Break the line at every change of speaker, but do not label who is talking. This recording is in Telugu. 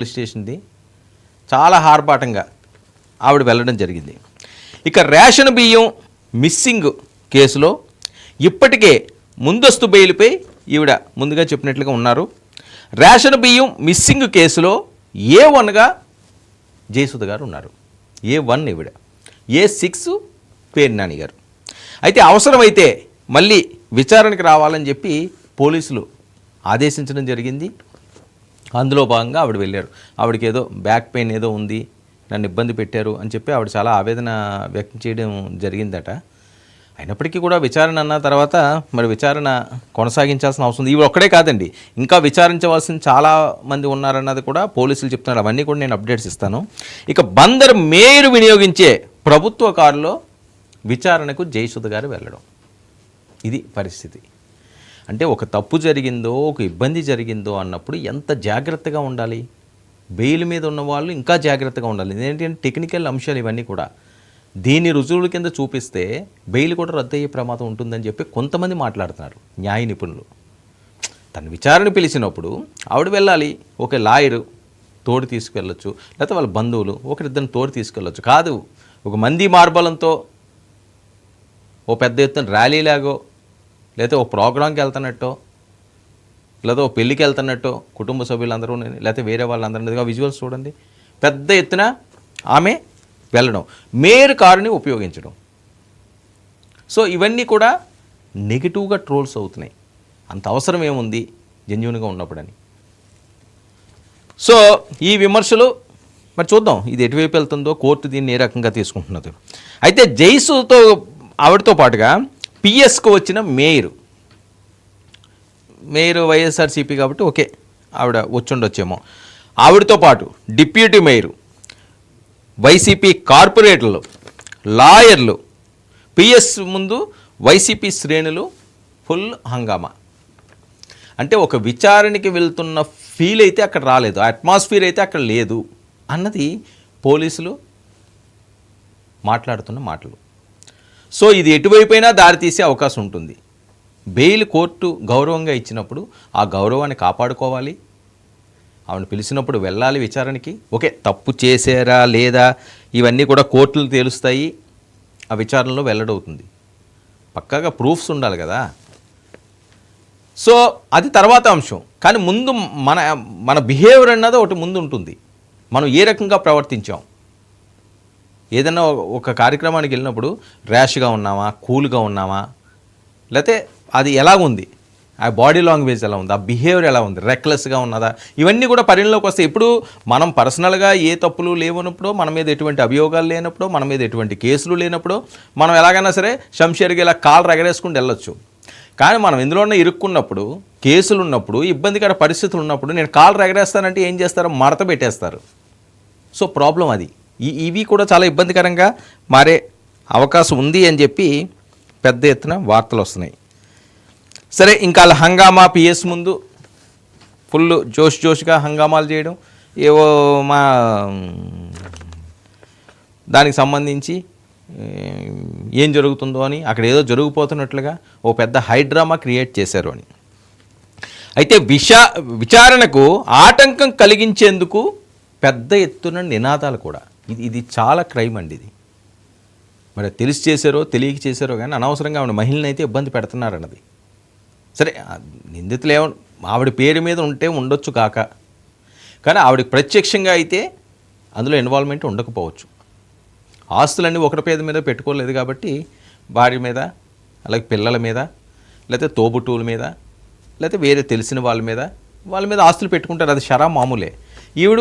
పోలీస్ స్టేషన్ది చాలా హార్బాటంగా ఆవిడ వెళ్ళడం జరిగింది. ఇక రేషన్ బియ్యం మిస్సింగ్ కేసులో ఇప్పటికే ముందస్తు బెయిల్పై ఈవిడ ముందుగా చెప్పినట్లుగా ఉన్నారు. రేషన్ బియ్యం మిస్సింగ్ కేసులో A1గా జయసుధ గారు ఉన్నారు. A1 ఈవిడ, A6 పేర్నాని గారు. అయితే అవసరమైతే మళ్ళీ విచారణకు రావాలని చెప్పి పోలీసులు ఆదేశించడం జరిగింది. అందులో భాగంగా ఆవిడ వెళ్ళారు. ఆవిడకి ఏదో బ్యాక్ పెయిన్ ఏదో ఉంది, నన్ను ఇబ్బంది పెట్టారు అని చెప్పి ఆవిడ చాలా ఆవేదన వ్యక్తం చేయడం జరిగిందట. అయినప్పటికీ కూడా విచారణ అన్న తర్వాత మరి విచారణ కొనసాగించాల్సిన అవసరం ఉంది. ఇవి ఒక్కడే కాదండి, ఇంకా విచారించవలసిన చాలా మంది ఉన్నారన్నది కూడా పోలీసులు చెప్తున్నారు. అవన్నీ కూడా నేను అప్డేట్స్ ఇస్తాను. ఇక బందర్ మేయర్ వినియోగించే ప్రభుత్వ కారులో విచారణకు జయసుధ గారు వెళ్ళడం, ఇది పరిస్థితి. అంటే ఒక తప్పు జరిగిందో, ఒక ఇబ్బంది జరిగిందో అన్నప్పుడు ఎంత జాగ్రత్తగా ఉండాలి. బెయిల్ మీద ఉన్న వాళ్ళు ఇంకా జాగ్రత్తగా ఉండాలి. ఏంటంటే టెక్నికల్ అంశాలు ఇవన్నీ కూడా దీని రుజువుల కింద చూపిస్తే బెయిల్ కూడా రద్దు అయ్యే ప్రమాదం ఉంటుందని చెప్పి కొంతమంది మాట్లాడుతున్నారు న్యాయ నిపుణులు. తన విచారణ పిలిచినప్పుడు ఆవిడ వెళ్ళాలి, ఒక లాయరు తోడు తీసుకెళ్ళొచ్చు, లేకపోతే వాళ్ళ బంధువులు ఒకరిద్దరిని తోడు తీసుకెళ్ళొచ్చు. కాదు, ఒక మంది మార్బలంతో ఓ పెద్ద ఎత్తున ర్యాలీలాగో, లేకపోతే ఒక ప్రోగ్రాంకి వెళ్తున్నట్టో, లేదా ఒక పెళ్ళికి వెళ్తున్నట్టో కుటుంబ సభ్యులందరూ, లేకపోతే వేరే వాళ్ళందరూ విజువల్స్ చూడండి, పెద్ద ఎత్తున ఆమె వెళ్ళడం, మేయర్ కారుని ఉపయోగించడం. సో ఇవన్నీ కూడా నెగిటివ్గా ట్రోల్స్ అవుతున్నాయి. అంత అవసరం ఏముంది జెన్యూన్గా ఉన్నప్పుడని. సో ఈ విమర్శలు మరి చూద్దాం ఇది ఎటువైపు వెళ్తుందో, కోర్టు దీన్ని ఏ రకంగా తీసుకుంటున్నదో. అయితే జైసుతో ఆవిడతో పాటుగా పిఎస్కు వచ్చిన మేయర్ వైఎస్ఆర్సీపీ కాబట్టి ఓకే ఆవిడ వచ్చుండొచ్చేమో. ఆవిడతో పాటు డిప్యూటీ మేయరు, వైసీపీ కార్పొరేటర్లు, లాయర్లు, పిఎస్ ముందు వైసీపీ శ్రేణులు ఫుల్ హంగామా. అంటే ఒక విచారణకి వెళ్తున్న ఫీల్ అయితే అక్కడ రాలేదు, అట్మాస్ఫియర్ అయితే అక్కడ లేదు అన్నది పోలీసులు మాట్లాడుతున్న మాటలు. సో ఇది ఎటువైపోయినా దారితీసే అవకాశం ఉంటుంది. బెయిల్ కోర్టు గౌరవంగా ఇచ్చినప్పుడు ఆ గౌరవాన్ని కాపాడుకోవాలి. ఆవిడ పిలిచినప్పుడు వెళ్ళాలి విచారణకి. ఓకే, తప్పు చేశారా లేదా ఇవన్నీ కూడా కోర్టులు తేలుస్తాయి, ఆ విచారణలో వెల్లడవుతుంది. పక్కాగా ప్రూఫ్స్ ఉండాలి కదా. సో అది తర్వాత అంశం. కానీ ముందు మన బిహేవియర్ అన్నది ఒకటి ముందు ఉంటుంది. మనం ఏ రకంగా ప్రవర్తించాం, ఏదైనా ఒక కార్యక్రమానికి వెళ్ళినప్పుడు ర్యాష్గా ఉన్నామా, కూల్గా ఉన్నామా, లేకపోతే అది ఎలా ఉంది, ఆ బాడీ లాంగ్వేజ్ ఎలా ఉంది, ఆ బిహేవియర్ ఎలా ఉంది, రెక్లెస్గా ఉన్నదా, ఇవన్నీ కూడా పరిణలోకి వస్తాయి. ఇప్పుడు మనం పర్సనల్గా ఏ తప్పులు లేవనప్పుడు, మన మీద ఎటువంటి అభియోగాలు లేనప్పుడు, మన మీద ఎటువంటి కేసులు లేనప్పుడు మనం ఎలాగైనా సరే శంషేర్గా ఇలా కాలు రగరేసుకుని వెళ్ళొచ్చు. కానీ మనం ఎందులోనే ఇరుక్కున్నప్పుడు, కేసులు ఉన్నప్పుడు, ఇబ్బందికర పరిస్థితులు ఉన్నప్పుడు నేను కాలు రగరేస్తానంటే ఏం చేస్తారో మడత పెట్టేస్తారు. సో ప్రాబ్లం అది. ఇవి కూడా చాలా ఇబ్బందికరంగా మారే అవకాశం ఉంది అని చెప్పి పెద్ద ఎత్తున వార్తలు వస్తున్నాయి. సరే, ఇంకా హంగామా పిఎస్ ముందు ఫుల్ జోష్గా హంగామాలు చేయడం, ఏవో మా దానికి సంబంధించి ఏం జరుగుతుందో అని, అక్కడ ఏదో జరిగిపోతున్నట్లుగా ఓ పెద్ద హైడ్రామా క్రియేట్ చేశారు అని. అయితే విచారణకు ఆటంకం కలిగించేందుకు పెద్ద ఎత్తున నినాదాలు కూడా. ఇది చాలా క్రైమ్ అండి. ఇది మరి తెలిసి చేశారో తెలియక చేశారో కానీ అనవసరంగా ఆవిడ మహిళని అయితే ఇబ్బంది పెడుతున్నారన్నది. సరే, నిందితులు ఆవిడ పేరు మీద ఉంటే ఉండొచ్చు కాక, కానీ ఆవిడకి ప్రత్యక్షంగా అయితే అందులో ఇన్వాల్వ్మెంట్ ఉండకపోవచ్చు. ఆస్తులన్నీ ఒకరి పేద మీద పెట్టుకోలేదు కాబట్టి వారి మీద, అలాగే పిల్లల మీద, లేకపోతే తోబుట్టువుల మీద, లేకపోతే వేరే తెలిసిన వాళ్ళ మీద ఆస్తులు పెట్టుకుంటారు. అది షరా మామూలే. ఈవిడ